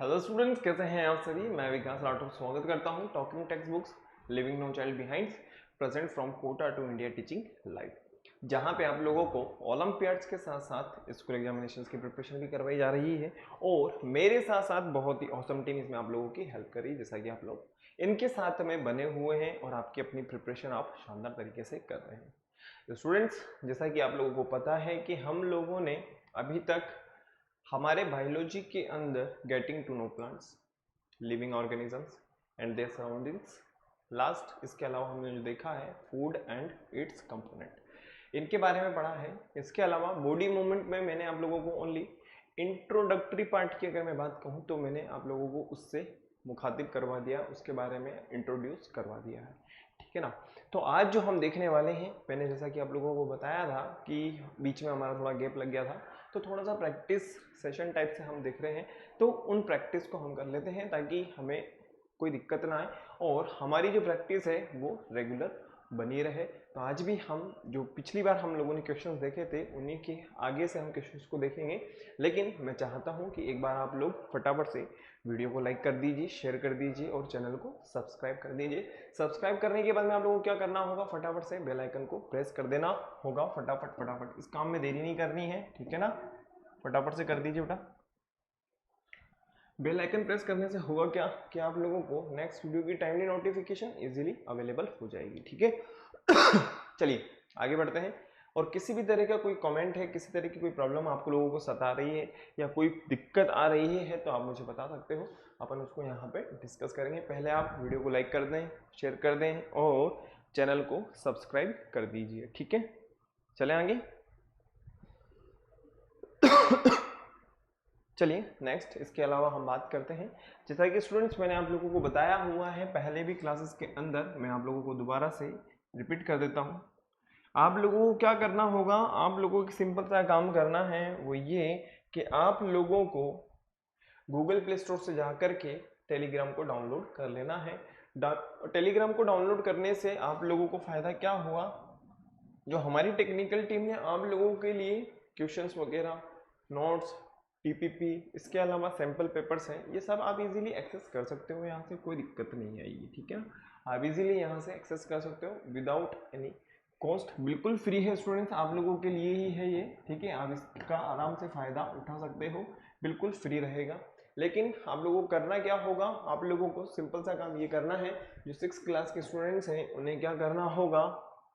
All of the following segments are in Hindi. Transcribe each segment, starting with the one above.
हेलो स्टूडेंट्स, कैसे हैं आप सभी। मैं विकास राठौर स्वागत करता हूं talking text books living no child behind present from Kota to India teaching live, जहां पे आप लोगों को ओलंपियाड्स के साथ साथ स्कूल एग्जामिनेशंस की प्रिपरेशन भी करवाई जा रही है और मेरे साथ साथ बहुत ही ऑसम टीम इसमें आप लोगों की हेल्प कर रही है, जैसा कि आप लोग इनके साथ में बने हुए हैं और आपकी अपनी प्रिपरेशन आप शानदार तरीके से कर रहे हैं। तो स्टूडेंट्स, जैसा कि आप लोगों को पता है कि हम लोगों ने अभी तक हमारे बायोलॉजी के अंदर getting to know plants, living organisms and their surroundings, last इसके अलावा हमने जो देखा है फूड एंड इट्स कंपोनेंट, इनके बारे में पढ़ा है। इसके अलावा बॉडी मूवमेंट में मैंने आप लोगों को ओनली इंट्रोडक्टरी पार्ट की अगर मैं बात कहूँ तो मैंने आप लोगों को उससे मुखातिब करवा दिया, उसके बारे में इंट्रोड्यूस करवा दिया है, ठीक है ना। तो आज जो हम देखने वाले हैं, मैंने जैसा कि आप लोगों को बताया था कि बीच में हमारा थोड़ा गैप लग गया था, तो थोड़ा सा प्रैक्टिस सेशन टाइप से हम देख रहे हैं, तो उन प्रैक्टिस को हम कर लेते हैं ताकि हमें कोई दिक्कत ना आए और हमारी जो प्रैक्टिस है वो रेगुलर बनी रहे। तो आज भी हम जो पिछली बार हम लोगों ने क्वेश्चंस देखे थे उन्हीं के आगे से हम क्वेश्चंस को देखेंगे, लेकिन मैं चाहता हूं कि एक बार आप लोग फटाफट से वीडियो को लाइक कर दीजिए, शेयर कर दीजिए और चैनल को सब्सक्राइब कर दीजिए। सब्सक्राइब करने के बाद में आप लोगों को क्या करना होगा, फटाफट से बेल आइकन को प्रेस कर देना होगा। फटाफट फटाफट इस काम में देरी नहीं करनी है, ठीक है ना। फटाफट से कर दीजिए बेटा। बेल आइकन प्रेस करने से होगा क्या कि आप लोगों को नेक्स्ट वीडियो की टाइमली नोटिफिकेशन इजीली अवेलेबल हो जाएगी, ठीक है। चलिए आगे बढ़ते हैं। और किसी भी तरह का कोई कमेंट है, किसी तरह की कोई प्रॉब्लम आप लोगों को सता रही है या कोई दिक्कत आ रही है तो आप मुझे बता सकते हो, अपन उसको यहाँ पे डिस्कस करेंगे। पहले आप वीडियो को लाइक कर दें, शेयर कर दें और चैनल को सब्सक्राइब कर दीजिए, ठीक है। चले आगे। चलिए नेक्स्ट इसके अलावा हम बात करते हैं। जैसा कि स्टूडेंट्स मैंने आप लोगों को बताया हुआ है पहले भी क्लासेस के अंदर, मैं आप लोगों को दोबारा से रिपीट कर देता हूँ। आप लोगों को क्या करना होगा, आप लोगों को सिंपल सा काम करना है, वो ये कि आप लोगों को गूगल प्ले स्टोर से जाकर के टेलीग्राम को डाउनलोड कर लेना है। टेलीग्राम को डाउनलोड करने से आप लोगों को फायदा क्या हुआ, जो हमारी टेक्निकल टीम ने आप लोगों के लिए क्वेश्चंस वगैरह, नोट्स, टीपीपी, इसके अलावा सैंपल पेपर्स हैं, ये सब आप इजीली एक्सेस कर सकते हो, यहाँ से कोई दिक्कत नहीं आएगी, ठीक है। आप इजीली यहाँ से एक्सेस कर सकते हो विदाउट एनी कॉस्ट, बिल्कुल फ्री है स्टूडेंट्स, आप लोगों के लिए ही है ये, ठीक है। आप इसका आराम से फ़ायदा उठा सकते हो, बिल्कुल फ्री रहेगा। लेकिन आप लोगों को करना क्या होगा, आप लोगों को सिंपल सा काम ये करना है, जो 6th क्लास के स्टूडेंट्स हैं उन्हें क्या करना होगा,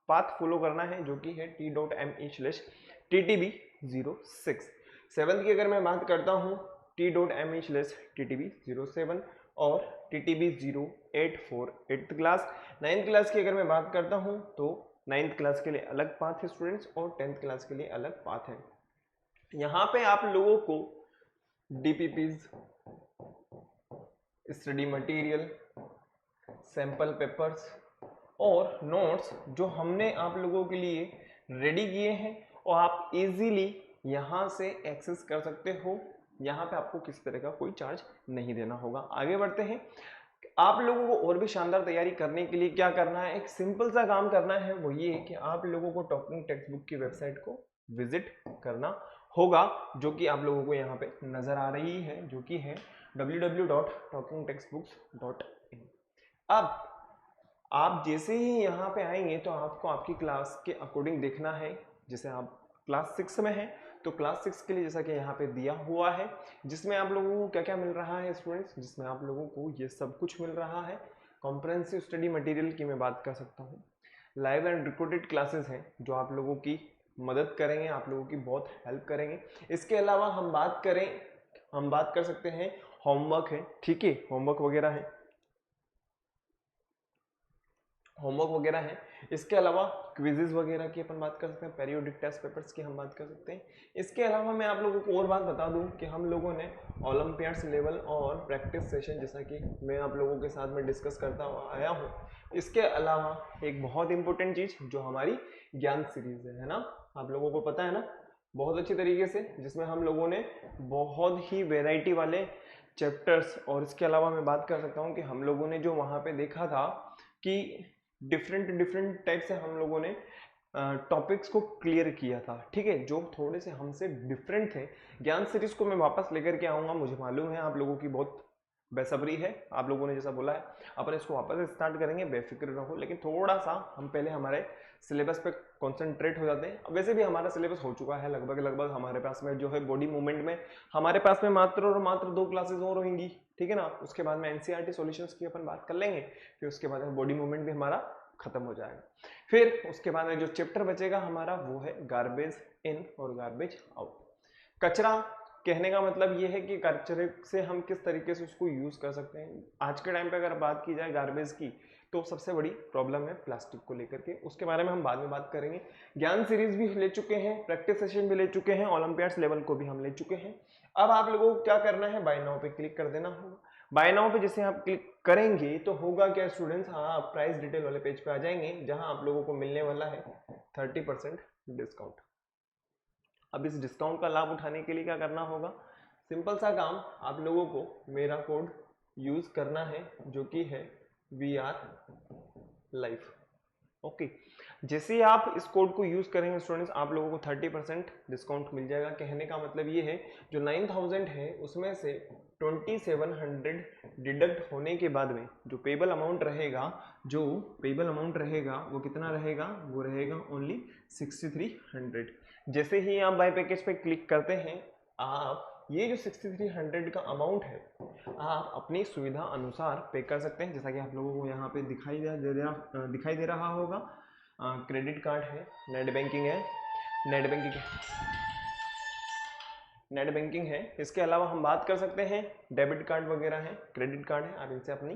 पाथ फॉलो करना है, जो कि है t.me/ttb06। 7th की अगर मैं बात करता हूँ t.me/ttb07 और ttb084 8th class. 9th class की अगर मैं बात करता हूँ तो 9th क्लास के लिए अलग पाथ है स्टूडेंट्स और 10th क्लास के लिए अलग पाथ है। यहाँ पे आप लोगों को DPPs, study material, sample papers और नोट्स जो हमने आप लोगों के लिए रेडी किए हैं और आप इजीली यहाँ से एक्सेस कर सकते हो। यहाँ पे आपको किसी तरह का कोई चार्ज नहीं देना होगा। आगे बढ़ते हैं। आप लोगों को और भी शानदार तैयारी करने के लिए क्या करना है, एक सिंपल सा काम करना है, वो ये कि आप लोगों को टॉकिंग टेक्स्ट बुक की वेबसाइट को विजिट करना होगा, जो कि आप लोगों को यहाँ पे नजर आ रही है, जो कि है www.talkingtextbooks.in। अब आप जैसे ही यहाँ पे आएंगे तो आपको आपकी क्लास के अकॉर्डिंग देखना है। जैसे आप क्लास 6 में हैं तो क्लास 6 के लिए जैसा कि यहाँ पे दिया हुआ है, जिसमें आप लोगों को क्या क्या मिल रहा है स्टूडेंट्स, जिसमें आप लोगों को ये सब कुछ मिल रहा है। कॉम्प्रहेंसिव स्टडी मटेरियल की मैं बात कर सकता हूँ, लाइव एंड रिकॉर्डेड क्लासेस हैं जो आप लोगों की मदद करेंगे, आप लोगों की बहुत हेल्प करेंगे। इसके अलावा हम बात कर सकते हैं होमवर्क है, ठीक है, होमवर्क वगैरह है। इसके अलावा क्विजेज वगैरह की अपन बात कर सकते हैं, पेरियोडिक टेस्ट पेपर्स की हम बात कर सकते हैं। इसके अलावा मैं आप लोगों को और बात बता दूं कि हम लोगों ने ओलंपियाड्स लेवल और प्रैक्टिस सेशन, जैसा कि मैं आप लोगों के साथ में डिस्कस करता आया हूं। इसके अलावा एक बहुत इंपॉर्टेंट चीज जो हमारी ज्ञान सीरीज है ना, आप लोगों को पता है ना बहुत अच्छी तरीके से, जिसमें हम लोगों ने बहुत ही वेराइटी वाले चैप्टर्स, और इसके अलावा मैं बात कर सकता हूँ कि हम लोगों ने जो वहाँ पे देखा था कि डिफरेंट टाइप से हम लोगों ने टॉपिक्स को क्लियर किया था, ठीक है, जो थोड़े से हमसे डिफरेंट थे। ज्ञान सीरीज को मैं वापस लेकर के आऊँगा, मुझे मालूम है आप लोगों की बहुत बेसब्री है, आप लोगों ने जैसा बोला है अपन इसको वापस स्टार्ट करेंगे, बेफिक्र रहो। लेकिन थोड़ा सा हम पहले हमारे सिलेबस पे कॉन्सेंट्रेट हो जाते हैं। वैसे भी हमारा सिलेबस हो चुका है लगभग हमारे पास में जो है बॉडी मूवमेंट में हमारे पास में मात्र और मात्र 2 क्लासेज और होंगी, ठीक है ना। उसके बाद में एनसीईआरटी सॉल्यूशंस की अपन बात कर लेंगे, फिर उसके बाद में बॉडी मूवमेंट भी हमारा खत्म हो जाएगा। फिर उसके बाद में जो चैप्टर बचेगा हमारा वो है गार्बेज इन और गार्बेज आउट। कचरा कहने का मतलब ये है कि कचरे से हम किस तरीके से उसको यूज कर सकते हैं। आज के टाइम पे अगर बात की जाए गार्बेज की तो सबसे बड़ी प्रॉब्लम है प्लास्टिक को लेकर के, उसके बारे में हम बाद में बात करेंगे। ज्ञान सीरीज भी ले चुके हैं, प्रैक्टिस सेशन भी ले चुके हैं, ओलंपियाड्स लेवल को भी हम ले चुके हैं। अब आप लोगों को क्या करना है, बाय नाउ पे क्लिक कर देना होगा। बाय नाउ पे जैसे आप क्लिक करेंगे तो होगा क्या स्टूडेंट्स, हाँ आप प्राइस डिटेल वाले पेज पे आ जाएंगे जहां आप लोगों को मिलने वाला है 30% डिस्काउंट। अब इस डिस्काउंट का लाभ उठाने के लिए क्या करना होगा, सिंपल सा काम, आप लोगों को मेरा कोड यूज करना है जो कि है VR लाइफ। ओके, जैसे ही आप इस कोड को यूज करेंगे स्टूडेंट्स आप लोगों को 30% डिस्काउंट मिल जाएगा। कहने का मतलब ये है जो 9000 है उसमें से 2700 डिडक्ट होने के बाद में जो पेबल अमाउंट रहेगा, वो कितना रहेगा, वो रहेगा ओनली 6300। जैसे ही आप बाय पैकेज पे क्लिक करते हैं, आप ये जो 6300 का अमाउंट है आप अपनी सुविधा अनुसार पे कर सकते हैं। जैसा कि आप लोगों को यहाँ पे दिखाई दे रहा होगा, क्रेडिट कार्ड है, नेट बैंकिंग है, इसके अलावा हम बात कर सकते हैं डेबिट कार्ड वगैरह है, क्रेडिट कार्ड है, आप इनसे अपनी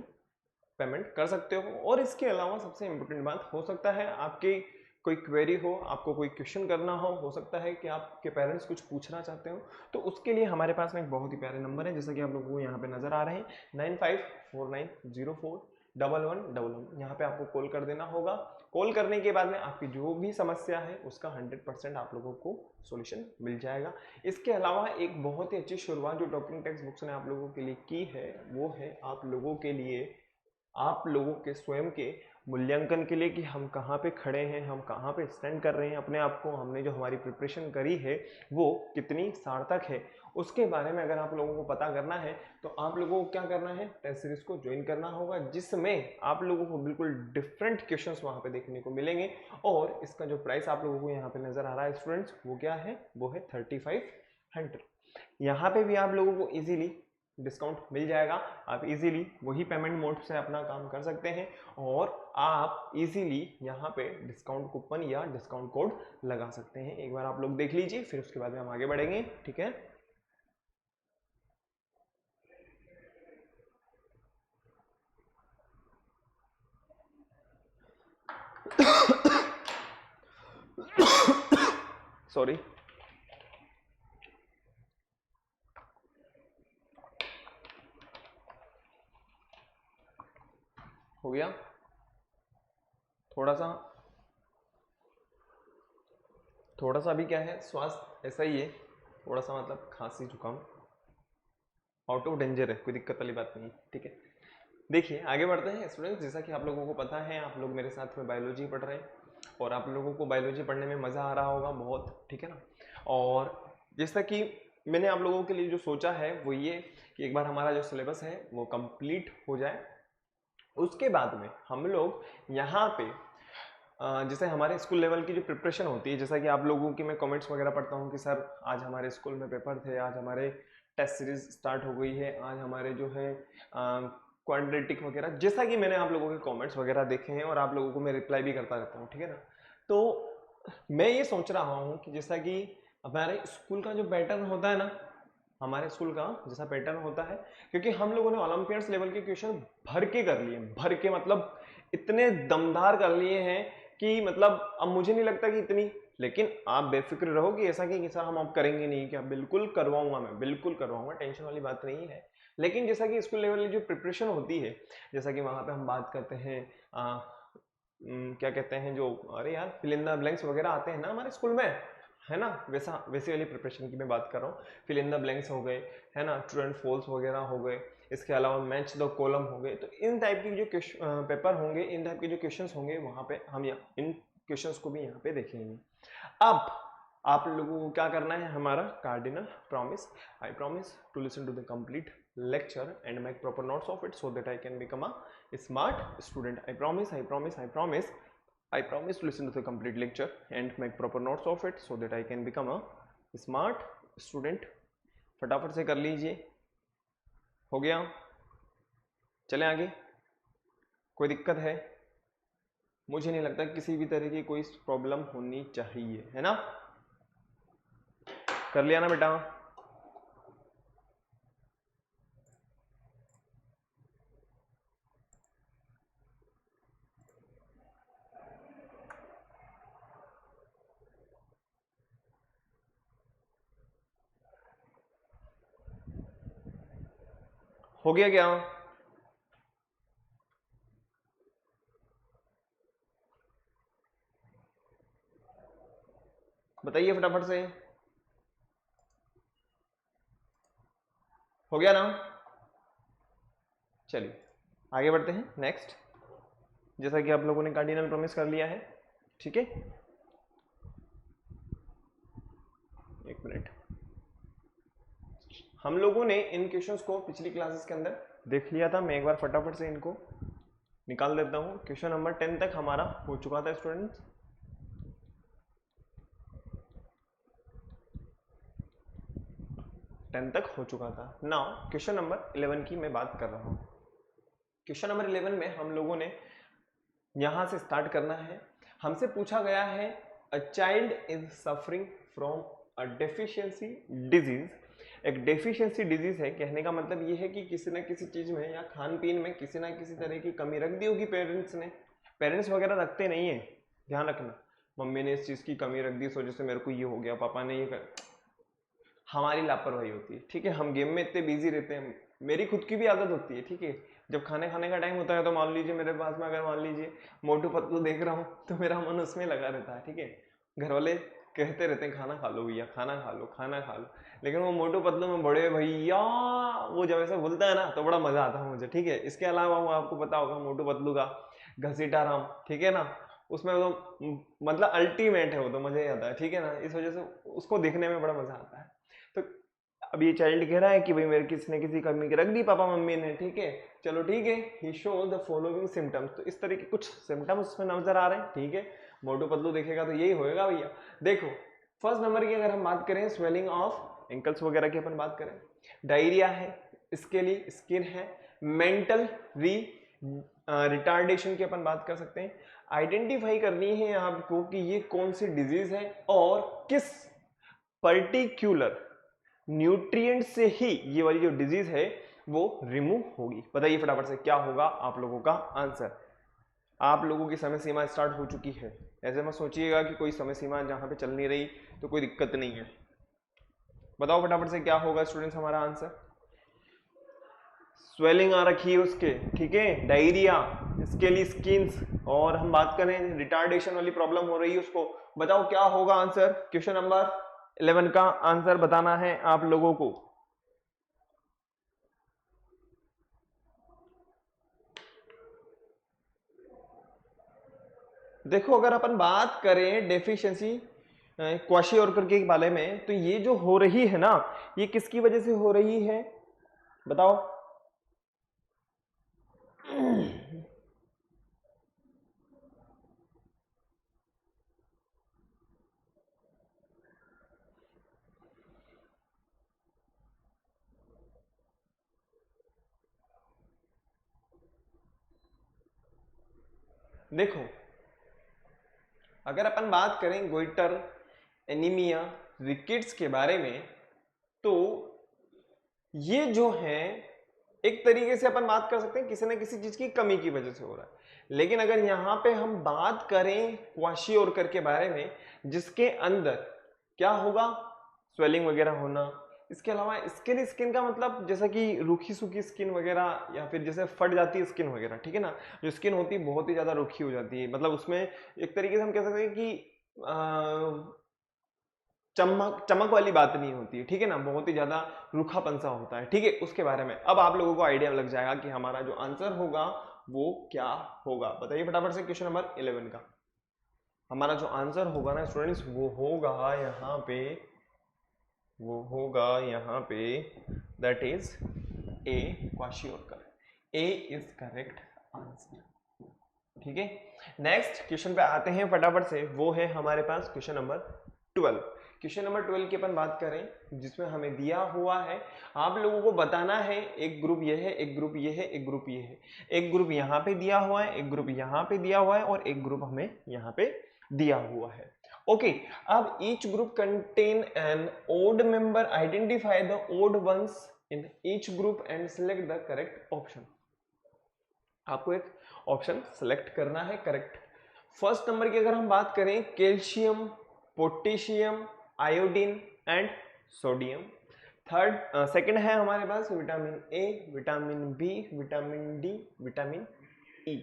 पेमेंट कर सकते हो। और इसके अलावा सबसे इंपॉर्टेंट बात, हो सकता है आपकी कोई क्वेरी हो, आपको कोई क्वेश्चन करना हो सकता है कि आपके पेरेंट्स कुछ पूछना चाहते हो, तो उसके लिए हमारे पास में एक बहुत ही प्यारे नंबर है जैसा कि आप लोगों को यहाँ पे नजर आ रहे हैं 9549041111। यहाँ पे आपको कॉल कर देना होगा। कॉल करने के बाद में आपकी जो भी समस्या है उसका 100% आप लोगों को सॉल्यूशन मिल जाएगा। इसके अलावा एक बहुत ही अच्छी शुरुआत जो टॉकिंग टेक्स्ट बुक्स ने आप लोगों के लिए की है वो है आप लोगों के लिए, आप लोगों के स्वयं के मूल्यांकन के लिए कि हम कहाँ पे खड़े हैं, हम कहाँ पे स्टैंड कर रहे हैं अपने आप को, हमने जो हमारी प्रिपरेशन करी है वो कितनी सार्थक है, उसके बारे में अगर आप लोगों को पता करना है तो आप लोगों को क्या करना है, टेस्ट सीरीज को ज्वाइन करना होगा जिसमें आप लोगों को बिल्कुल डिफरेंट क्वेश्चंस वहाँ पे देखने को मिलेंगे। और इसका जो प्राइस आप लोगों को यहाँ पे नजर आ रहा है स्टूडेंट्स वो क्या है, वो है 3500। यहाँ पे भी आप लोगों को इजीली डिस्काउंट मिल जाएगा, आप इजीली वही पेमेंट मोड से अपना काम कर सकते हैं और आप इजीली यहाँ पे डिस्काउंट कूपन या डिस्काउंट कोड लगा सकते हैं। एक बार आप लोग देख लीजिए, फिर उसके बाद में हम आगे बढ़ेंगे, ठीक है। सॉरी, हो गया थोड़ा सा अभी क्या है, स्वास्थ्य ऐसा ही है, थोड़ा सा मतलब खांसी जुकाम, आउट ऑफ डेंजर है, कोई दिक्कत वाली बात नहीं, ठीक है। देखिए आगे बढ़ते हैं स्टूडेंट्स, जैसा कि आप लोगों को पता है आप लोग मेरे साथ में बायोलॉजी पढ़ रहे हैं और आप लोगों को बायोलॉजी पढ़ने में मज़ा आ रहा होगा बहुत, ठीक है ना। और जैसा कि मैंने आप लोगों के लिए जो सोचा है वो ये कि एक बार हमारा जो सिलेबस है वो कंप्लीट हो जाए, उसके बाद में हम लोग यहाँ पे जैसे हमारे स्कूल लेवल की जो प्रिपरेशन होती है, जैसा कि आप लोगों की मैं कमेंट्स वगैरह पढ़ता हूँ कि सर आज हमारे स्कूल में पेपर थे, आज हमारे टेस्ट सीरीज स्टार्ट हो गई है, आज हमारे जो है क्वाड्रेटिक वगैरह, जैसा कि मैंने आप लोगों के कमेंट्स वगैरह देखे हैं और आप लोगों को मैं रिप्लाई भी करता रहता हूँ, ठीक है ना। तो मैं ये सोच रहा हूँ कि जैसा कि हमारे स्कूल का जो पैटर्न होता है ना, हमारे स्कूल का जैसा पैटर्न होता है, क्योंकि हम लोगों ने ओलंपियाड्स लेवल के क्वेश्चन भर के कर लिए, भर के मतलब इतने दमदार कर लिए हैं कि मतलब अब मुझे नहीं लगता कि इतनी, लेकिन आप बेफिक्र रहो कि ऐसा कि सर हम अब करेंगे नहीं, क्या बिल्कुल करवाऊंगा, मैं बिल्कुल करवाऊंगा, टेंशन वाली बात नहीं है। लेकिन जैसा कि स्कूल लेवल की जो प्रिपरेशन होती है, जैसा कि वहाँ पे हम बात करते हैं क्या कहते हैं जो, अरे यार फिल इन द ब्लैंक्स वगैरह आते हैं ना हमारे स्कूल में, है ना, वैसी वाली प्रिपरेशन की मैं बात कर रहा हूँ। फिल इन द ब्लैंक्स हो गए, है ना, ट्रू एंड फॉल्स वगैरह हो गए, इसके अलावा मैच द कॉलम हो गए, तो इन टाइप की जो पेपर होंगे, इन टाइप के जो क्वेश्चंस होंगे वहाँ पे हम इन क्वेश्चंस को भी यहाँ पे देखेंगे। अब आप लोगों को क्या करना है, हमारा cardinal promise, I promise to listen to the complete lecture and make proper notes of it so that I can become a smart student. I promise to listen to the complete lecture and make proper notes of it so that I can become a smart student. फटाफट से कर लीजिए, हो गया, चले आगे। कोई दिक्कत है? मुझे नहीं लगता किसी भी तरह की कोई प्रॉब्लम होनी चाहिए, है ना? कर लिया ना बेटा? हो गया क्या? बताइए फटाफट से, हो गया ना? चलिए आगे बढ़ते हैं। नेक्स्ट, जैसा कि आप लोगों ने कार्डिनल प्रॉमिस कर लिया है, ठीक है, एक मिनट, हम लोगों ने इन क्वेश्चंस को पिछली क्लासेस के अंदर देख लिया था। मैं एक बार फटाफट से इनको निकाल देता हूं। क्वेश्चन नंबर 10 तक हमारा हो चुका था स्टूडेंट्स। 10 तक हो चुका था। नाउ क्वेश्चन नंबर 11 की मैं बात कर रहा हूं। क्वेश्चन नंबर 11 में हम लोगों ने यहां से स्टार्ट करना है। हमसे पूछा गया है a child is suffering from a deficiency disease. एक डेफिशिएंसी डिजीज है, कहने का मतलब ये है कि किसी न किसी चीज में या खान पीन में किसी ना किसी तरह की कमी रख दी होगी पेरेंट्स ने। पेरेंट्स वगैरह रखते नहीं है, ध्यान रखना। मम्मी ने इस चीज की कमी रख दी, इस वजह से मेरे को ये हो गया, पापा ने ये कर, हमारी लापरवाही होती है, ठीक है। हम गेम में इतने बिजी रहते हैं, मेरी खुद की भी आदत होती है, ठीक है। जब खाने खाने का टाइम होता है तो मान लीजिए मेरे पास में अगर मान लीजिए मोटू पतलू देख रहा हूँ तो मेरा मन उसमें लगा रहता है, ठीक है। घर वाले कहते रहते हैं खाना खा लो भैया, खाना खा लो, खाना खा लो, लेकिन वो मोटू पतलू में बड़े भैया वो जब ऐसा बोलता है ना तो बड़ा मजा आता है मुझे, ठीक है। इसके अलावा वो आपको पता होगा मोटू पतलू का घसीटा राम, ठीक है ना, उसमें तो मतलब अल्टीमेट है, वो तो मजा ही आता है, ठीक है ना। इस वजह से उसको देखने में बड़ा मजा आता है। तो अब ये चाइल्ड कह रहा है कि भाई मेरे किसी ने किसी कमी रख दी पापा मम्मी ने, ठीक है, चलो ठीक है। ही शोज द फॉलोइंग सिम्टम्स, तो इस तरह के कुछ सिम्टम्स उसमें नजर आ रहे हैं, ठीक है। मोटू पतलू देखेगा तो यही होएगा भैया। देखो फर्स्ट नंबर की अगर हम बात करें स्वेलिंग ऑफ एंकल्स वगैरह की अपन बात करें, डायरिया है, स्केली स्किन है, मेंटल रिटार्डेशन की अपन बात कर सकते हैं। आइडेंटिफाई करनी है आपको कि ये कौन सी डिजीज है और किस पर्टिकुलर न्यूट्रिएंट से ही ये वाली जो डिजीज है वो रिमूव होगी। बताइए फटाफट से क्या होगा आप लोगों का आंसर। आप लोगों की समय सीमा स्टार्ट हो चुकी है, ऐसे मत सोचिएगा कि कोई समय सीमा जहां पे चल नहीं रही तो कोई दिक्कत नहीं है। बताओ फटाफट से क्या होगा स्टूडेंट्स हमारा आंसर। स्वेलिंग आ रखी है उसके, ठीक है, डायरिया, स्केली स्किन्स, और हम बात करें रिटार्डेशन वाली प्रॉब्लम हो रही है उसको। बताओ क्या होगा आंसर। क्वेश्चन नंबर 11 का आंसर बताना है आप लोगों को। देखो अगर अपन बात करें डेफिशिएंसी क्वाशियोर्कर के बारे में, तो ये जो हो रही है ना, ये किसकी वजह से हो रही है बताओ। देखो अगर अपन बात करें गोइटर, एनीमिया, रिकेट्स के बारे में, तो ये जो है एक तरीके से अपन बात कर सकते हैं किसी ना किसी चीज की कमी की वजह से हो रहा है। लेकिन अगर यहां पे हम बात करें क्वाशियोर्कर के बारे में, जिसके अंदर क्या होगा, स्वेलिंग वगैरह होना, इसके अलावा स्किन, स्किन का मतलब जैसा कि रूखी सूखी स्किन वगैरह, या फिर जैसे फट जाती है स्किन वगैरह, ठीक है ना। जो स्किन होती है बहुत ही ज्यादा रूखी हो जाती है, मतलब उसमें एक तरीके से हम कह सकते हैं कि चमक चमक वाली बात नहीं होती है, ठीक है ना, बहुत ही ज्यादा रूखापन सा होता है, ठीक है। उसके बारे में अब आप लोगों को आइडिया लग जाएगा कि हमारा जो आंसर होगा वो क्या होगा। बताइए फटाफट से क्वेश्चन नंबर 11 का। हमारा जो आंसर होगा ना स्टूडेंट्स वो होगा यहाँ पे that is a kwashiorkor. A is correct answer. ठीक है, नेक्स्ट क्वेश्चन पे आते हैं फटाफट से। वो है हमारे पास क्वेश्चन नंबर 12। क्वेश्चन नंबर 12 की अपन बात करें जिसमें हमें दिया हुआ है, आप लोगों को बताना है एक ग्रुप ये है, एक ग्रुप ये है, एक ग्रुप ये है, एक ग्रुप यहाँ पे दिया हुआ है, एक ग्रुप यहाँ पे दिया हुआ है और एक ग्रुप हमें यहाँ पे दिया हुआ है। ओके, अब each group contain an odd member, identify the odd ones in each group and select the correct option. आपको एक ऑप्शन सेलेक्ट करना है करेक्ट। फर्स्ट नंबर की अगर हम बात करें, calcium, potassium, iodine and sodium. Second है हमारे पास vitamin A, vitamin B, vitamin D, vitamin E.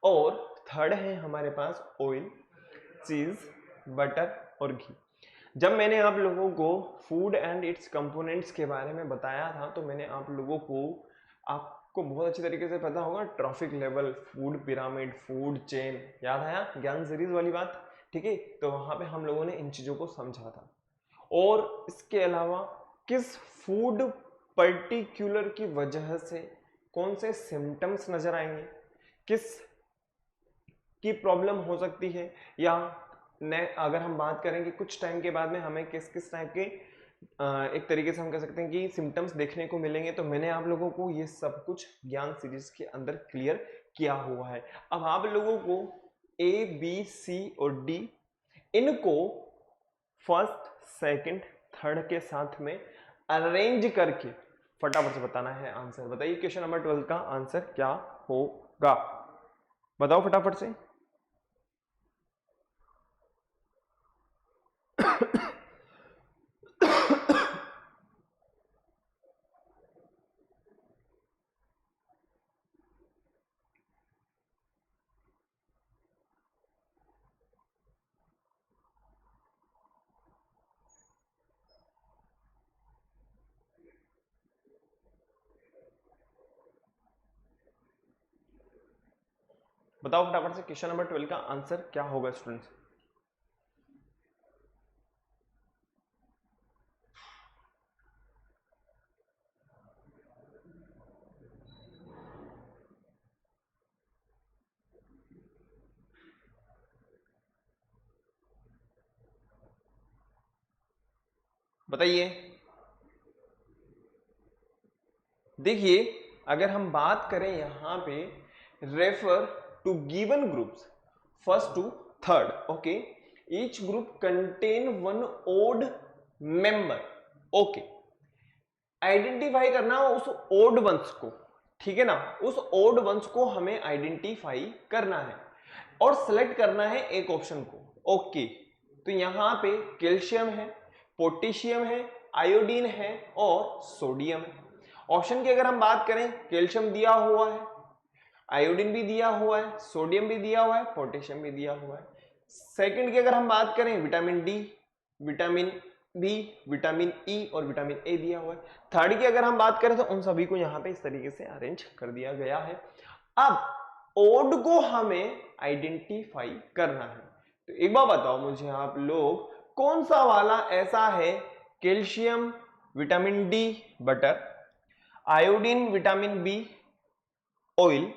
और थर्ड है हमारे पास ऑयल, चीज, बटर और घी। जब मैंने आप लोगों को फूड एंड इट्स कंपोनेंट्स के बारे में बताया था तो मैंने आप लोगों को, आपको बहुत अच्छी तरीके से पता होगा trophic level, food pyramid, food chain, याद आया ज्ञान सीरीज वाली बात। ठीक है, तो वहां पे हम लोगों ने इन चीजों को समझा था। और इसके अलावा किस फूड पर्टिकुलर की वजह से कौन से सिम्टम्स नजर आएंगे, किस की प्रॉब्लम हो सकती है, या अगर हम बात करें कि कुछ टाइम के बाद में हमें किस किस टाइप के एक तरीके से हम कह सकते हैं कि सिम्टम्स देखने को मिलेंगे, तो मैंने आप लोगों को ये सब कुछ ज्ञान सीरीज के अंदर क्लियर किया हुआ है। अब आप लोगों को ए, बी, सी और डी इनको फर्स्ट, सेकंड, थर्ड के साथ में अरेंज करके फटाफट से बताना है आंसर। बताइए क्वेश्चन नंबर 12 का आंसर क्या होगा, बताओ फटाफट से। बताओ फटाफट से क्वेश्चन नंबर 12 का आंसर क्या होगा स्टूडेंट्स। बताइए। देखिए, अगर हम बात करें यहां पे refer to given groups first to third, okay, each group contain one odd member. Okay, identify करना उस ओड वंश को, ठीक है ना, उस ओड वंश को हमें आइडेंटिफाई करना है और सिलेक्ट करना है एक ऑप्शन को। ओके, तो यहां पे कैल्शियम है, पोटेशियम है, आयोडीन है और सोडियम है। ऑप्शन की अगर हम बात करें, कैल्शियम दिया हुआ है, आयोडीन भी दिया हुआ है, सोडियम भी दिया हुआ है, पोटेशियम भी दिया हुआ है। सेकंड की अगर हम बात करें, vitamin D, vitamin B, vitamin E और विटामिन ए दिया हुआ है। थर्ड की अगर हम बात करें तो उन सभी को यहां पे इस तरीके से अरेंज कर दिया गया है। अब ओड को हमें आइडेंटिफाई करना है, तो एक बार बताओ मुझे आप लोग, कौन सा वाला ऐसा है, calcium, vitamin D, butter, iodine, vitamin B, oil,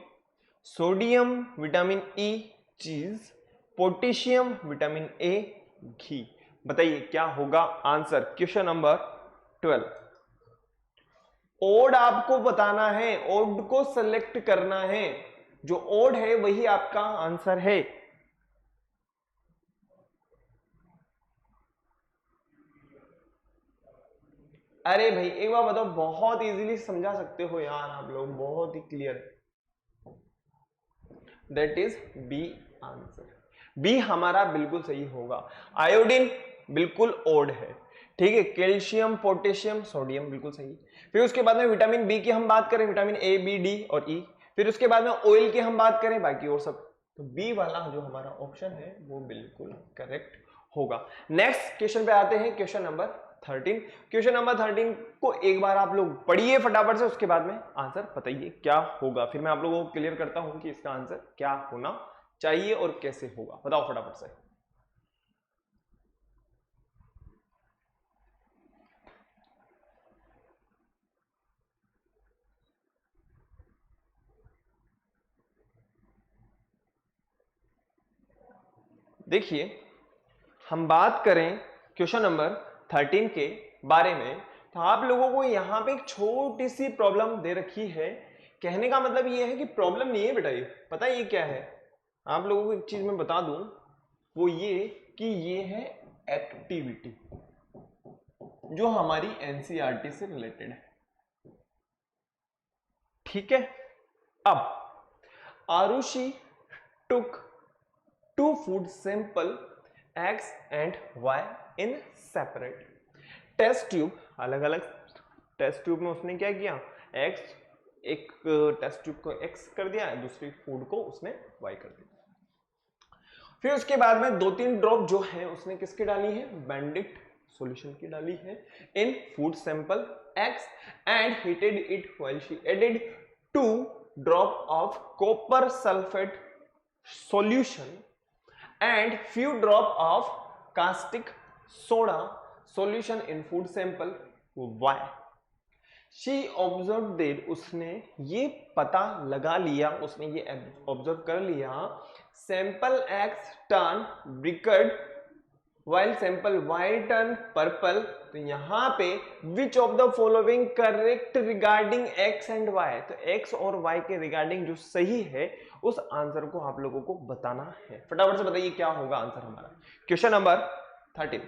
sodium, vitamin E, cheese, potassium, vitamin A, घी। बताइए क्या होगा आंसर क्वेश्चन नंबर 12। ओड आपको बताना है, ओड को सेलेक्ट करना है, जो ओड है वही आपका आंसर है। अरे भाई एक बार बताओ, बहुत इजीली समझा सकते हो यार आप लोग, बहुत ही clear. That is B answer. B हमारा बिल्कुल सही होगा। आयोडीन बिल्कुल ओड है, ठीक है, कैल्शियम, पोटेशियम, सोडियम बिल्कुल सही। फिर उसके बाद में विटामिन बी की हम बात करें, विटामिन ए, बी, डी और ई। फिर उसके बाद में ऑयल की हम बात करें, बाकी और सब। तो बी वाला जो हमारा ऑप्शन है वो बिल्कुल करेक्ट होगा। नेक्स्ट क्वेश्चन पे आते हैं, क्वेश्चन नंबर 13। क्वेश्चन नंबर 13 को एक बार आप लोग पढ़िए फटाफट से, उसके बाद में आंसर बताइए क्या होगा। फिर मैं आप लोगों को क्लियर करता हूं कि इसका आंसर क्या होना चाहिए और कैसे होगा। बताओ फटाफट से। देखिए हम बात करें क्वेश्चन नंबर 13 के बारे में, तो आप लोगों को यहाँ पे एक छोटी सी प्रॉब्लम दे रखी है। कहने का मतलब ये है कि प्रॉब्लम नहीं है बेटा, ये पता है ये क्या है? आप लोगों को एक चीज मैं बता दूं, वो ये कि ये है एक्टिविटी जो हमारी एनसीईआरटी से रिलेटेड है। ठीक है, अब Arushi took 2 food sample X and Y in separate test tube, अलग अलग टेस्ट ट्यूब में उसने क्या किया, X एक टेस्ट ट्यूब को X कर दिया, दूसरी फूड को उसने Y कर दिया। फिर उसके बाद में 2-3 ड्रॉप जो है उसने किसकी डाली है, बेंडिक्ट सॉल्यूशन की डाली है इन food sample X and heated it while she added 2 drop of copper sulfate solution and few drop of caustic soda solution in food sample Y. She observed that उसने ये पता लगा लिया, उसने ये ऑब्जर्व कर लिया, sample X turn brick red while sample Y turn purple। तो यहां पे which of the following correct regarding X and Y, तो X और Y के रिगार्डिंग जो सही है उस आंसर को आप लोगों को बताना है। फटाफट से बताइए क्या होगा आंसर हमारा। क्वेश्चन नंबर 13,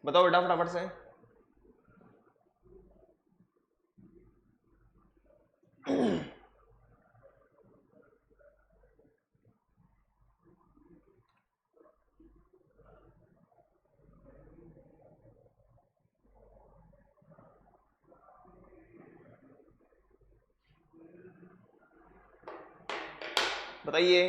बताओ बेटा फटाफट से। बताइए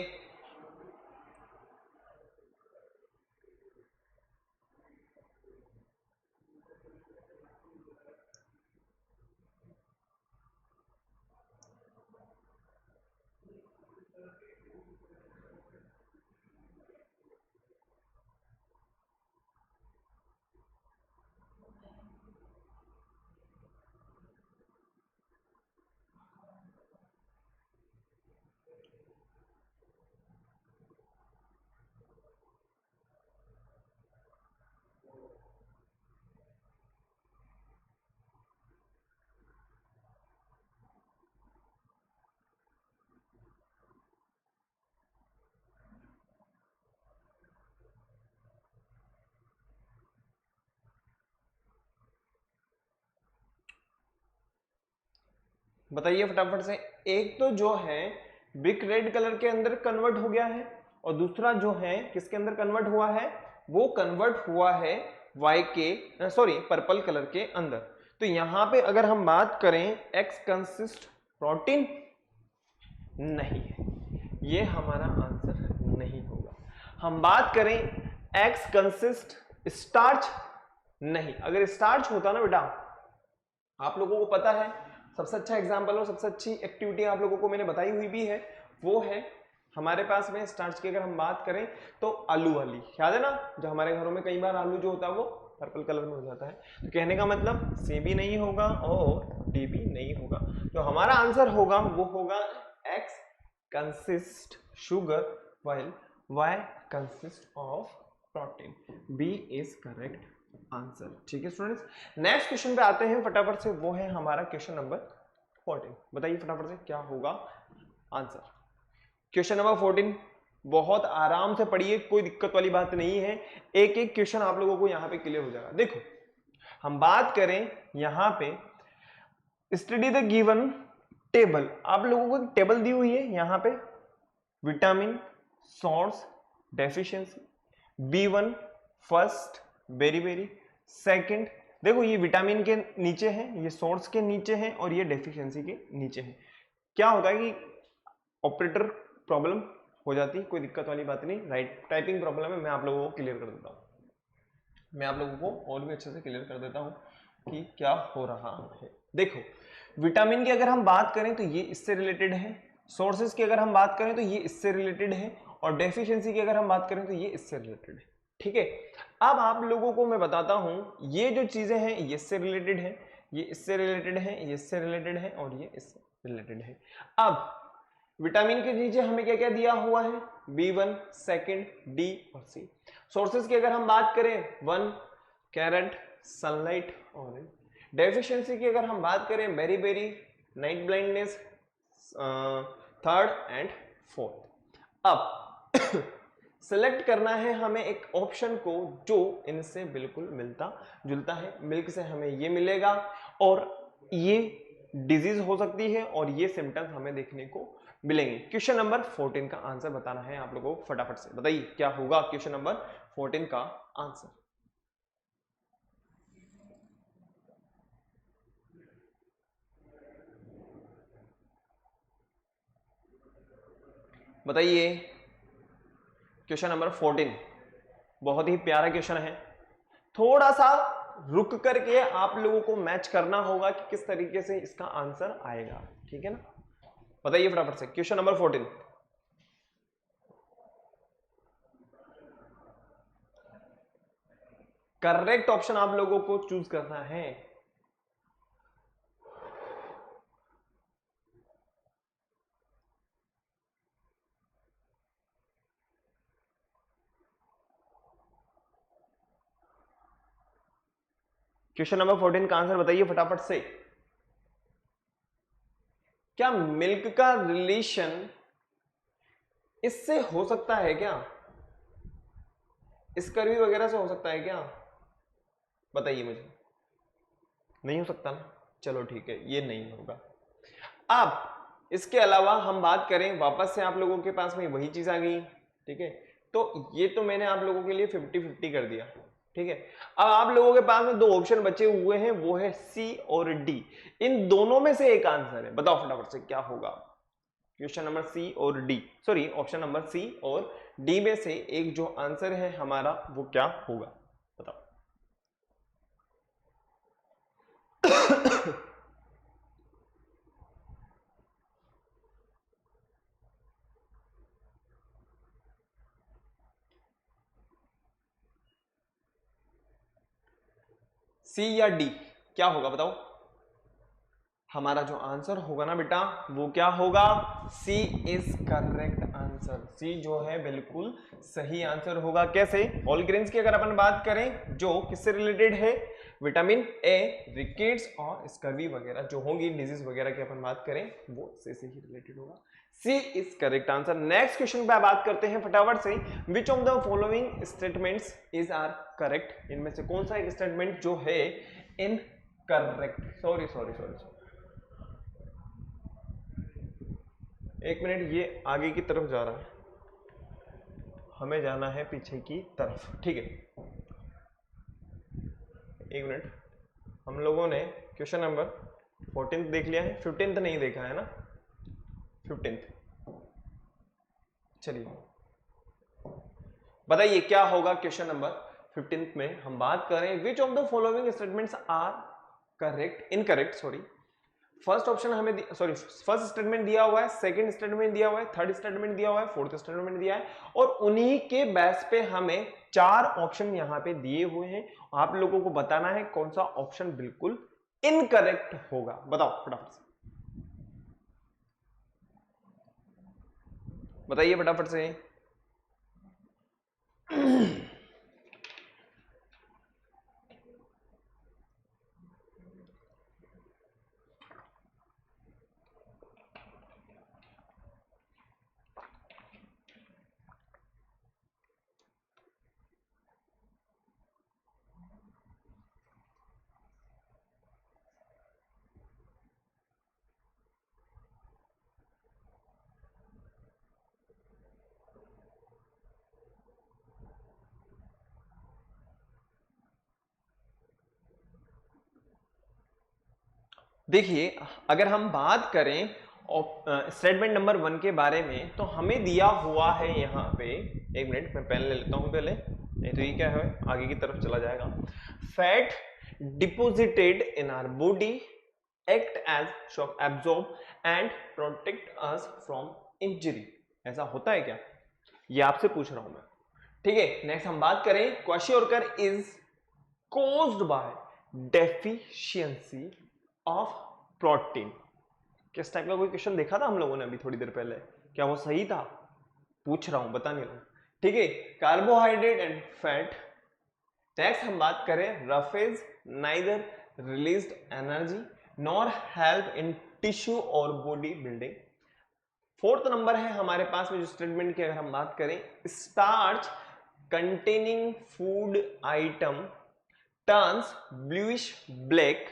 बताइए फटाफट से। एक तो जो है ब्रिक रेड कलर के अंदर कन्वर्ट हो गया है और दूसरा जो है किसके अंदर कन्वर्ट हुआ है, वो कन्वर्ट हुआ है वाई के पर्पल कलर के अंदर। तो यहां पे अगर हम बात करें एक्स कंसिस्ट प्रोटीन, नहीं है, ये हमारा आंसर नहीं होगा। हम बात करें एक्स कंसिस्ट स्टार्च, नहीं। अगर स्टार्च होता ना बेटा, आप लोगों को पता है सबसे अच्छा एग्जाम्पल और सबसे अच्छी एक्टिविटी आप लोगों को मैंने बताई हुई भी है, वो है हमारे पास में स्टार्च की अगर हम बात करें तो आलू वाली, याद है ना, जो हमारे घरों में कई बार आलू जो होता है वो पर्पल कलर में हो जाता है। तो कहने का मतलब सी भी नहीं होगा और डी भी नहीं होगा। तो हमारा आंसर होगा वो होगा X consist sugar while y consist of protein. B is correct answer. ठीक है स्टूडेंट्स, नेक्स्ट क्वेश्चन पे आते हैं फटाफट से, वो है हमारा क्वेश्चन नंबर 14। बताइए फटाफट से क्या होगा आंसर। क्वेश्चन नंबर 14 बहुत आराम से पढ़िए, कोई दिक्कत वाली बात नहीं है, एक एक क्वेश्चन आप लोगों को यहां पे क्लियर हो जाएगा। देखो हम बात करें यहां पे स्टडी द गिवन टेबल, आप लोगों को टेबल दी हुई है यहां पे, vitamin source deficiency, B1 first very very, second देखो ये विटामिन के नीचे है, ये सोर्स के नीचे है और ये डेफिशिएंसी के नीचे है। क्या होता है कि ऑपरेटर प्रॉब्लम हो जाती है, कोई दिक्कत वाली बात नहीं, राइट टाइपिंग प्रॉब्लम है, मैं आप लोगों को क्लियर कर देता हूं, मैं आप लोगों को और भी अच्छे से क्लियर कर देता हूं कि क्या हो रहा है। देखो विटामिन की अगर हम बात करें तो ये इससे रिलेटेड है, सोर्सेज की अगर हम बात करें तो ये इससे रिलेटेड है, और डेफिशिएंसी की अगर हम बात करें तो ये इससे रिलेटेड है। ठीक है, अब आप लोगों को मैं बताता हूं ये जो चीजें हैं ये इससे रिलेटेड है, ये इससे रिलेटेड है, ये इससे रिलेटेड है और ये इससे रिलेटेड है। अब विटामिन के नीचे हमें क्या क्या दिया हुआ है, B1, सेकंड, डी और सी। सोर्सेज की अगर हम बात करें 1 कैरेट, सनलाइट, ऑरेंज। डेफिशिएंसी की अगर हम बात करें berry, night blindness, third and fourth. अब सिलेक्ट करना है हमें एक ऑप्शन को जो इनसे बिल्कुल मिलता जुलता है। मिल्क से हमें ये मिलेगा और ये डिजीज हो सकती है और ये सिम्टम्स हमें देखने को मिलेंगे। क्वेश्चन नंबर 14 का आंसर बताना है आप लोगों को, फटाफट से बताइए क्या होगा क्वेश्चन नंबर 14 का आंसर। बताइए क्वेश्चन नंबर 14 बहुत ही प्यारा क्वेश्चन है। थोड़ा सा रुक करके आप लोगों को मैच करना होगा कि किस तरीके से इसका आंसर आएगा, ठीक है ना। बताइए फटाफट से क्वेश्चन नंबर 14। करेक्ट ऑप्शन आप लोगों को चूज करना है। क्वेश्चन नंबर 14 का आंसर बताइए फटाफट से। क्या मिल्क का रिलेशन इससे हो सकता है क्या, स्कर्वी वगैरह से हो सकता है क्या, बताइए मुझे। नहीं हो सकता ना, चलो ठीक है ये नहीं होगा। अब इसके अलावा हम बात करें, वापस से आप लोगों के पास में वही चीज आ गई, ठीक है। तो ये तो मैंने आप लोगों के लिए 50-50 कर दिया, ठीक है। अब आप लोगों के पास में दो ऑप्शन बचे हुए हैं, वो है सी और डी। इन दोनों में से एक आंसर है, बताओ फटाफट से क्या होगा। क्वेश्चन नंबर सी और D, sorry option number C और डी में से एक जो आंसर है हमारा वो क्या होगा, बताओ। सी या डी क्या होगा बताओ। हमारा जो आंसर होगा ना बेटा वो क्या होगा, सी इज करेक्ट आंसर। सी जो है बिल्कुल सही आंसर होगा। कैसे, होल ग्रेन्स की अगर अपन बात करें जो किससे रिलेटेड है, विटामिन ए, रिकेट्स और स्कर्वी वगैरह जो होंगी डिजीज वगैरह की अपन बात करें वो से ही रिलेटेड होगा। C is correct answer. Next question पे बात करते हैं फटाफट से। Which of the following statements is are correct, इनमें से कौन सा एक स्टेटमेंट जो है इनकरेक्ट, सॉरी सॉरी सॉरी एक मिनट, ये आगे की तरफ जा रहा है, हमें जाना है पीछे की तरफ, ठीक है। एक मिनट, हम लोगों ने क्वेश्चन नंबर 14 देख लिया है, 15 नहीं देखा है ना, 15। चलिए बताइए क्या होगा क्वेश्चन नंबर 15 में। हम बात करें which of the following statements are correct, incorrect sorry. First option हमें सॉरी फर्स्ट स्टेटमेंट दिया हुआ है, सेकंड स्टेटमेंट दिया हुआ है, थर्ड स्टेटमेंट दिया हुआ है, फोर्थ स्टेटमेंट दिया है और उन्हीं के बेस पे हमें चार ऑप्शन यहां पे दिए हुए हैं। आप लोगों को बताना है कौन सा ऑप्शन बिल्कुल इनकरेक्ट होगा, बताओ फटाफट से, बताइए फटाफट से। देखिए अगर हम बात करें स्टेटमेंट नंबर 1 के बारे में तो हमें दिया हुआ है यहाँ पे, एक मिनट मैं पेन ले लेता हूँ पहले, नहीं तो ये क्या है आगे की तरफ चला जाएगा। Fat deposited in our body act as shock absorb and protect us from injury, ऐसा होता है क्या, ये आपसे पूछ रहा हूं मैं, ठीक है, नेक्स्ट हम बात करें kwashiorkor is caused by deficiency of protein. किस टाइप का कोई क्वेश्चन देखा था हम लोगों ने अभी थोड़ी देर पहले, क्या वो सही था? पूछ रहा हूं, बता नहीं रहा हूं। ठीक है, कार्बोहाइड्रेट एंड फैट। नेक्स्ट हम बात करें roughage neither released energy nor help in tissue और बॉडी बिल्डिंग। फोर्थ नंबर है हमारे पास में जो स्टेटमेंट की अगर हम बात करें, starch containing food item turns bluish black.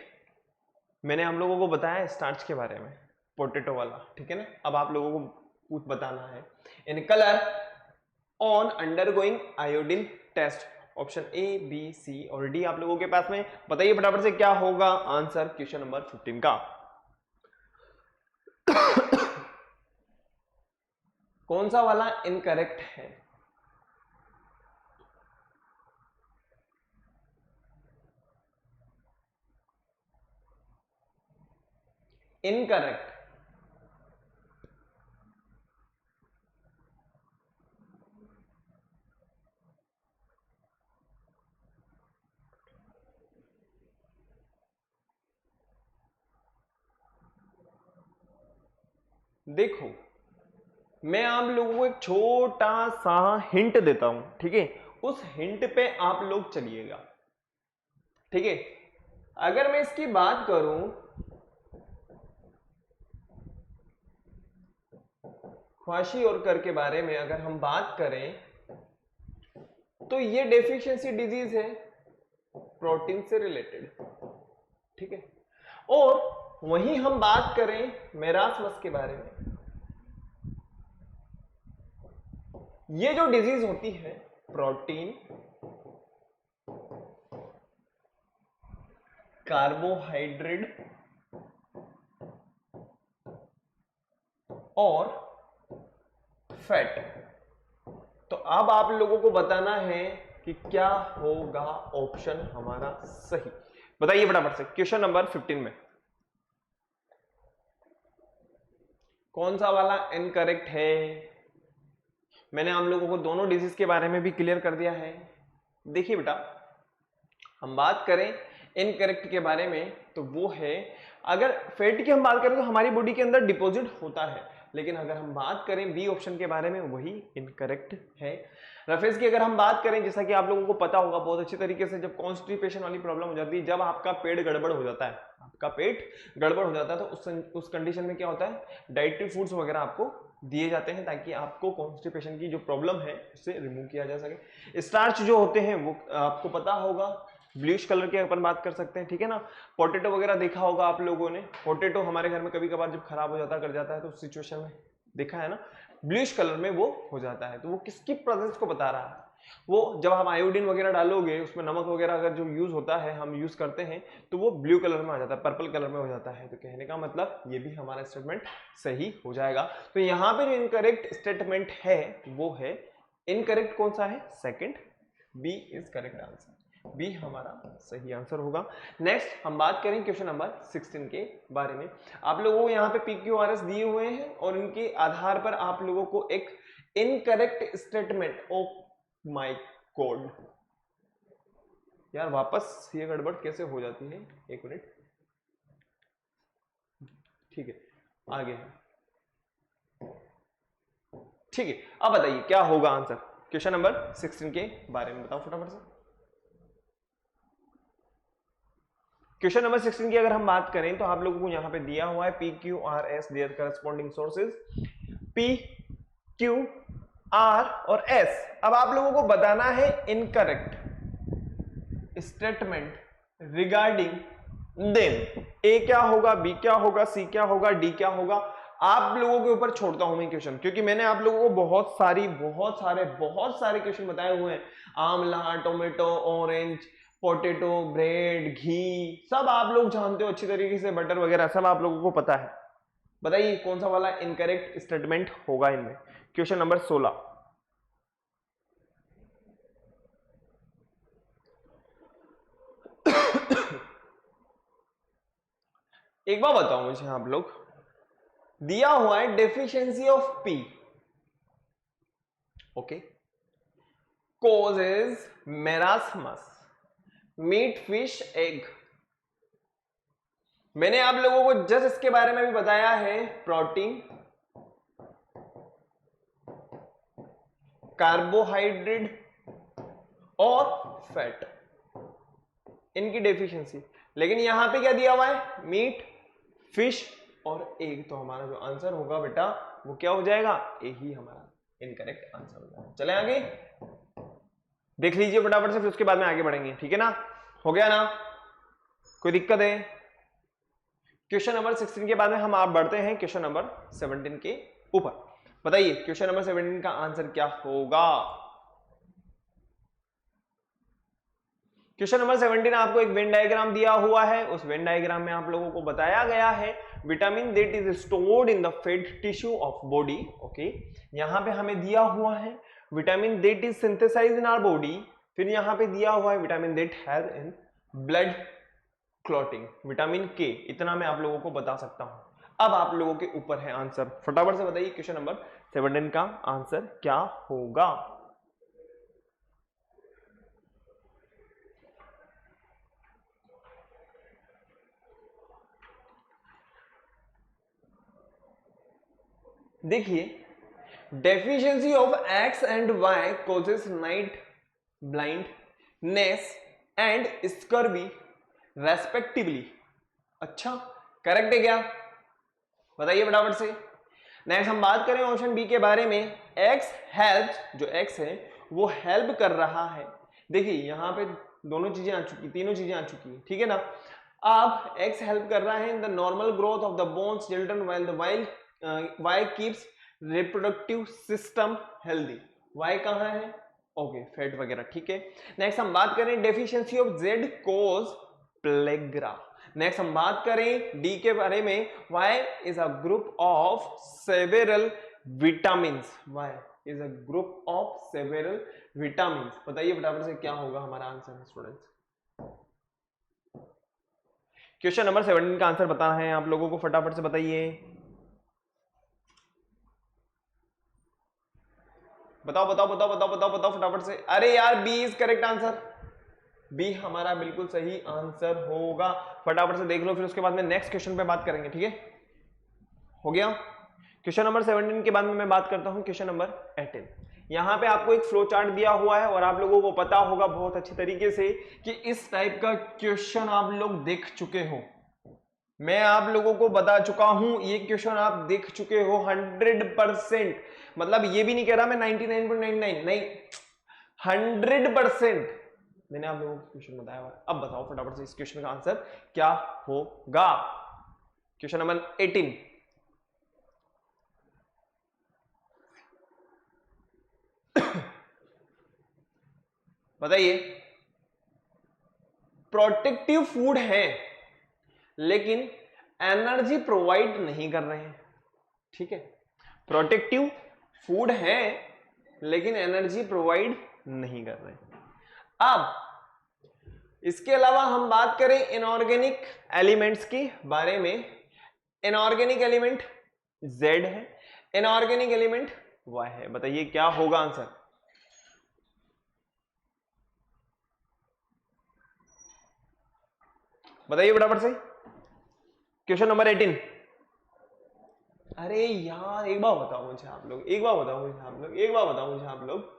मैंने हम लोगों को बताया स्टार्च के बारे में, पोटैटो वाला, ठीक है ना। अब आप लोगों को बताना है in colour on undergoing iodine test. Option A, B, C और डी आप लोगों के पास में। बताइए फटाफट से क्या होगा आंसर क्वेश्चन नंबर 15 का। कौन सा वाला इनकरेक्ट है? इनकरेक्ट। देखो, मैं आप लोगों को एक छोटा सा हिंट देता हूं, ठीक है। उस हिंट पे आप लोग चलिएगा, ठीक है। अगर मैं इसकी बात करूं क्वाशियोरकर के बारे में, अगर हम बात करें तो ये डेफिशिएंसी डिजीज है प्रोटीन से रिलेटेड, ठीक है। और वहीं हम बात करें मेरास्मस के बारे में, ये जो डिजीज होती है प्रोटीन कार्बोहाइड्रेट और फैट। तो अब आप लोगों को बताना है कि क्या होगा ऑप्शन हमारा सही। बताइए फटाफट से क्वेश्चन नंबर 15 में कौन सा वाला इनकरेक्ट है। मैंने आप लोगों को दोनों डिजीज के बारे में भी क्लियर कर दिया है। देखिए बेटा, हम बात करें इनकरेक्ट के बारे में तो वो है, अगर फैट की हम बात करें तो हमारी बॉडी के अंदर डिपॉजिट होता है, लेकिन अगर हम बात करें बी ऑप्शन के बारे में वही इनकरेक्ट है। रफेज की अगर हम बात करें, जैसा कि आप लोगों को पता होगा बहुत अच्छी तरीके से, जब कॉन्स्टिपेशन वाली प्रॉब्लम हो जाती है, जब आपका पेट गड़बड़ हो जाता है, आपका पेट गड़बड़ हो जाता है, तो उस कंडीशन में क्या होता है, डाइटरी फूड्स वगैरह आपको दिए जाते हैं ताकि आपको कॉन्स्टिपेशन की जो प्रॉब्लम है उससे रिमूव किया जा सके। स्टार्च जो होते हैं वो आपको पता होगा ब्लूइश कलर के अपन बात कर सकते हैं, ठीक है ना। पोटैटो वगैरह देखा होगा आप लोगों ने, पोटैटो हमारे घर में कभी कभार जब खराब हो जाता कर जाता है तो उस सिचुएशन में देखा है ना, ब्लूइश कलर में वो हो जाता है। तो वो किसकी प्रेजेंस को बता रहा है, वो जब हम आयोडीन वगैरह डालोगे उसमें, नमक वगैरह अगर जो यूज होता है हम यूज करते हैं तो वो ब्लू कलर में आ जाता है, पर्पल कलर में हो जाता है। तो कहने का मतलब ये भी हमारा स्टेटमेंट सही हो जाएगा। तो यहाँ पे जो इनकरेक्ट स्टेटमेंट है वो है, इनकरेक्ट कौन सा है, second, B is correct answer, B हमारा सही आंसर होगा। नेक्स्ट हम बात करें क्वेश्चन नंबर 16 के बारे में। आप लोगों को यहाँ पे PQRS दिए हुए हैं और इनके आधार पर आप लोगों को एक incorrect statement, oh my God यार, वापस ये गड़बड़ कैसे हो जाती है, एक मिनट, ठीक है आगे, ठीक है। अब बताइए क्या होगा आंसर क्वेश्चन नंबर 16 के बारे में, बताओ फटाफट से। क्वेश्चन नंबर 16 की अगर हम बात करें तो आप लोगों को यहां पे दिया हुआ है PQRS their corresponding sources P, Q, R और S। अब आप लोगों को बताना है इनकरेक्ट स्टेटमेंट रिगार्डिंग देम। ए क्या होगा, बी क्या होगा, सी क्या होगा, डी क्या होगा, आप लोगों के ऊपर छोड़ता हूं मैं क्वेश्चन, क्योंकि मैंने आप लोगों को बहुत सारे क्वेश्चन बताए हुए हैं। आंवला, टोमेटो, ऑरेंज, पोटैटो, ब्रेड, घी, सब आप लोग जानते हो अच्छी तरीके से, बटर वगैरह सब आप लोगों को पता है। बताइए कौन सा वाला इनकरेक्ट स्टेटमेंट होगा इनमें। क्वेश्चन नंबर 16, एक बार बताओ मुझे आप लोग, दिया हुआ है deficiency of P, okay, causes marasmus. Meat, fish, egg. मैंने आप लोगों को जस्ट इसके बारे में भी बताया है, प्रोटीन, कार्बोहाइड्रेट और फैट, इनकी डेफिशिएंसी। लेकिन यहां पे क्या दिया हुआ है, मीट, फिश और एग। तो हमारा जो आंसर होगा बेटा वो क्या हो जाएगा, ए ही हमारा इनकरेक्ट आंसर हो जाएगा। चले आगे, देख लीजिए फटाफट से, फिर उसके बाद में आगे बढ़ेंगे, ठीक है ना। हो गया ना, कोई दिक्कत है? क्वेश्चन नंबर 16 के बाद में हम आप बढ़ते हैं क्वेश्चन नंबर 17 के ऊपर। बताइए क्वेश्चन नंबर 17 का आंसर क्या होगा। क्वेश्चन नंबर 17 आपको एक वेन डायग्राम दिया हुआ है। उस वेन डायग्राम में आप लोगों को बताया गया है vitamin that is stored in the fat tissue of body. Okay, यहां पे हमें दिया हुआ है vitamin that is synthesized in our body. फिर यहां पे दिया हुआ है vitamin that has in blood clotting, vitamin K. इतना मैं आप लोगों को बता सकता हूं। अब आप लोगों के ऊपर है आंसर। फटाफट से बताइए क्वेश्चन नंबर 17 का आंसर क्या होगा। देखिए, deficiency of X and Y causes night blindness and scurvy respectively. अच्छा, करेक्ट है क्या, बताइए फटाफट से। नेक्स्ट हम बात करें ऑप्शन बी के बारे में। एक्स हेल्प, जो एक्स है वो हेल्प कर रहा है। देखिए यहां पे दोनों चीजें आ चुकी, तीनों चीजें आ चुकी है, ठीक है ना। अब एक्स हेल्प कर रहा है in the normal growth of the bones children while the Y keeps reproductive system healthy. Y कहां है, ओके, फैट वगैरह, ठीक है। नेक्स्ट हम बात करें deficiency of Z cause pellagra. Next हम बात करें डी के बारे में। Y is a group of several vitamins. Y is a group of several vitamins. बताइए फटाफट से क्या होगा हमारा आंसर स्टूडेंट्स। क्वेश्चन नंबर 17 का आंसर बताना है आप लोगों को, फटाफट से बताइए। बताओ बताओ बताओ बताओ बताओ बताओ फटाफट से। अरे यार, B is correct answer. B हमारा बिल्कुल सही आंसर होगा। फटाफट से देख लो, फिर उसके बाद में नेक्स्ट क्वेश्चन पे बात करेंगे, ठीक है। हो गया क्वेश्चन नंबर 17 के बाद में मैं बात करता हूं क्वेश्चन नंबर 18। यहां पे आपको एक फ्लो चार्ट दिया हुआ है और आप लोगों को पता होगा बहुत अच्छे तरीके से कि इस टाइप का क्वेश्चन आप लोग देख चुके हो। मैं आप लोगों को बता चुका हूं, ये क्वेश्चन आप देख चुके हो 100%। मतलब ये भी नहीं कह रहा मैं 99.99, नहीं, 100% मैंने आप लोगों को क्वेश्चन बताया हुआ है। अब बताओ फटाफट से इस क्वेश्चन का आंसर क्या होगा। Question number 18। बताइए, प्रोटेक्टिव फूड है लेकिन एनर्जी प्रोवाइड नहीं कर रहे हैं, ठीक है। प्रोटेक्टिव फूड है लेकिन एनर्जी प्रोवाइड नहीं कर रहे हैं। अब इसके अलावा हम बात करें इनऑर्गेनिक एलिमेंट्स के बारे में। इनऑर्गेनिक एलिमेंट Z है, इनऑर्गेनिक एलिमेंट Y है। बताइए क्या होगा आंसर। बताइए फटाफट से क्वेश्चन नंबर 18। अरे यार, एक बार बताओ मुझे आप लोग, एक बार बताओ मुझे आप लोग, एक बार बताओ मुझे आप लोग।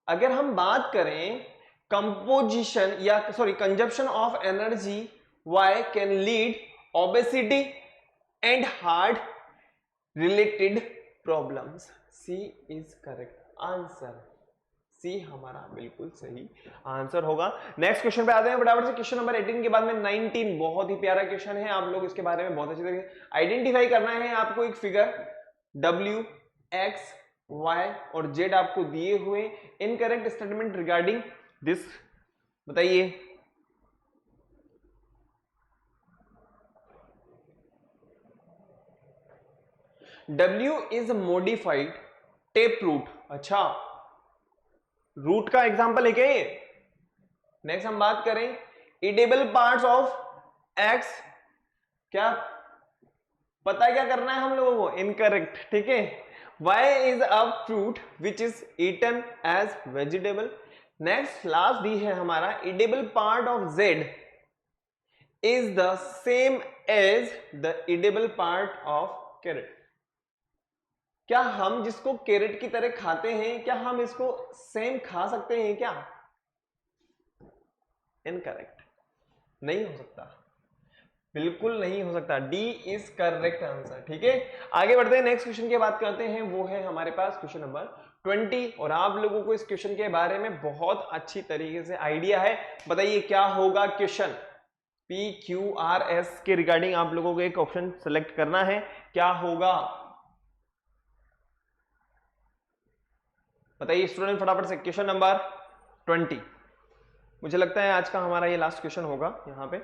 अगर हम बात करें कंपोजिशन या sorry consumption of energy, why can lead obesity and heart related problems. C is correct answer. C हमारा बिल्कुल सही आंसर होगा। नेक्स्ट क्वेश्चन पे आते हैं फटाफट से। क्वेश्चन नंबर 18 के बाद में 19, बहुत ही प्यारा क्वेश्चन है। आप लोग इसके बारे में बहुत अच्छे तरीके आइडेंटिफाई करना है आपको। एक फिगर W, X, Y और Z आपको दिए हुए। इनकरेक्ट स्टेटमेंट रिगार्डिंग दिस बताइए। W is modified tap root. अच्छा, रूट का एग्जांपल है क्या ये। नेक्स्ट हम बात करें इडेबल पार्ट्स ऑफ एक्स। क्या पता है क्या करना है हम लोगों को, इनकरेक्ट, ठीक है। Y is a fruit which is eaten as vegetable. Next last D है हमारा, edible part of Z is the same as the edible part of carrot. क्या हम जिसको कैरेट की तरह खाते हैं, क्या हम इसको सेम खा सकते हैं क्या? इनकरेक्ट, नहीं हो सकता, बिल्कुल नहीं हो सकता। D is correct answer. ठीक है, आगे बढ़ते हैं, नेक्स्ट क्वेश्चन की बात करते हैं। वो है हमारे पास क्वेश्चन नंबर 20 और आप लोगों को इस क्वेश्चन के बारे में बहुत अच्छी तरीके से आइडिया है। बताइए क्या होगा क्वेश्चन। PQRS के रिगार्डिंग आप लोगों को एक ऑप्शन सेलेक्ट करना है, क्या होगा बताइए स्टूडेंट फटाफट से। क्वेश्चन नंबर 20, मुझे लगता है आज का हमारा ये लास्ट क्वेश्चन होगा। यहां पे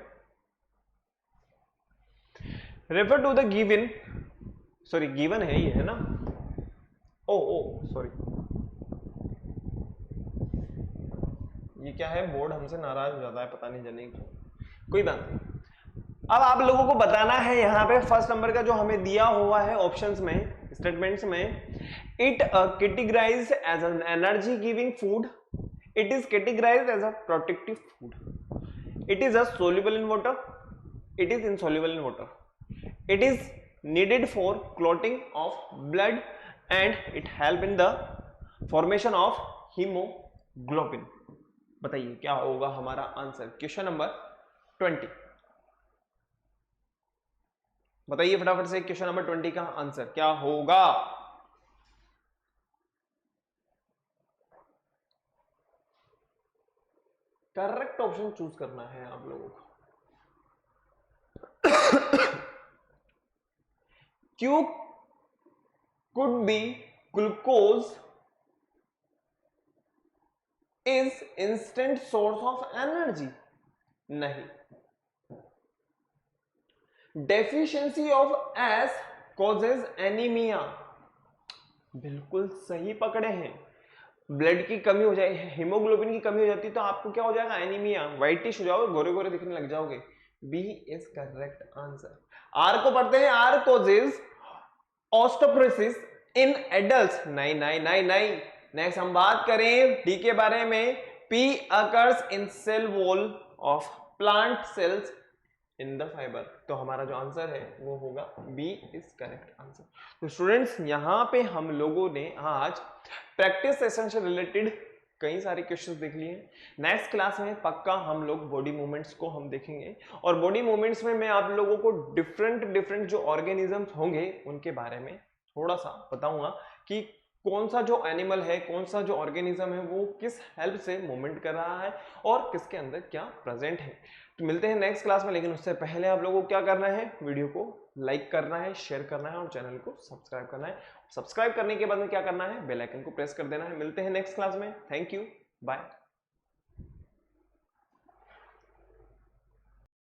refer to the given, sorry given है ये, है ना? ओ सॉरी, ये क्या है, बोर्ड हमसे नाराज हो जाता है, पता नहीं जाने क्यों, कोई बात नहीं। अब आप लोगों को बताना है यहाँ पे फर्स्ट नंबर का जो हमें दिया हुआ है ऑप्शंस में, स्टेटमेंट्स में, it categorized as an energy giving food, it is categorized as a protective food, it is a soluble in water, it is insoluble in water, it is needed for clotting of blood and it help in the formation of hemoglobin. बताइए क्या होगा हमारा आंसर क्वेश्चन नंबर 20। बताइए फटाफट से क्वेश्चन नंबर 20 का आंसर क्या होगा। करेक्ट ऑप्शन चूज करना है आप लोगों को। Q could be glucose is instant source of energy. नहीं। Deficiency of S causes anemia. बिल्कुल सही पकड़े हैं। ब्लड की कमी हो जाए, हीमोग्लोबिन की कमी हो जाती तो आपको क्या हो जाएगा, एनीमिया, व्हाइटिश हो जाओगे, गोरे गोरे दिखने लग जाओगे। B is correct answer. R को पढ़ते हैं, R causes osteoporosis in adults. नहीं नहीं नहीं नहीं। नेक्स्ट हम बात करें डी के बारे में, P occurs in cell wall of plant cells in the fibre. तो हमारा जो आंसर है वो होगा बी इज करेक्ट आंसर। तो स्टूडेंट्स यहाँ पे हम लोगों ने आज प्रैक्टिस सेशन से रिलेटेड कई सारे क्वेश्चंस देख लिए। नेक्स्ट क्लास में पक्का हम लोग बॉडी मूवमेंट्स को हम देखेंगे और बॉडी मूवमेंट्स में मैं आप लोगों को डिफरेंट जो ऑर्गेनिजम्स होंगे उनके बारे में थोड़ा सा बताऊंगा कि कौन सा जो एनिमल है, कौन सा जो ऑर्गेनिज्म है वो किस हेल्प से मूवमेंट कर रहा है और किसके अंदर क्या प्रेजेंट है। तो मिलते हैं नेक्स्ट क्लास में, लेकिन उससे पहले आप लोगों को क्या करना है, वीडियो को लाइक करना है, शेयर करना है और चैनल को सब्सक्राइब करना है। सब्सक्राइब करने के बाद में क्या करना है, बेल आइकन को प्रेस कर देना है। मिलते हैं नेक्स्ट क्लास में। Thank you, bye.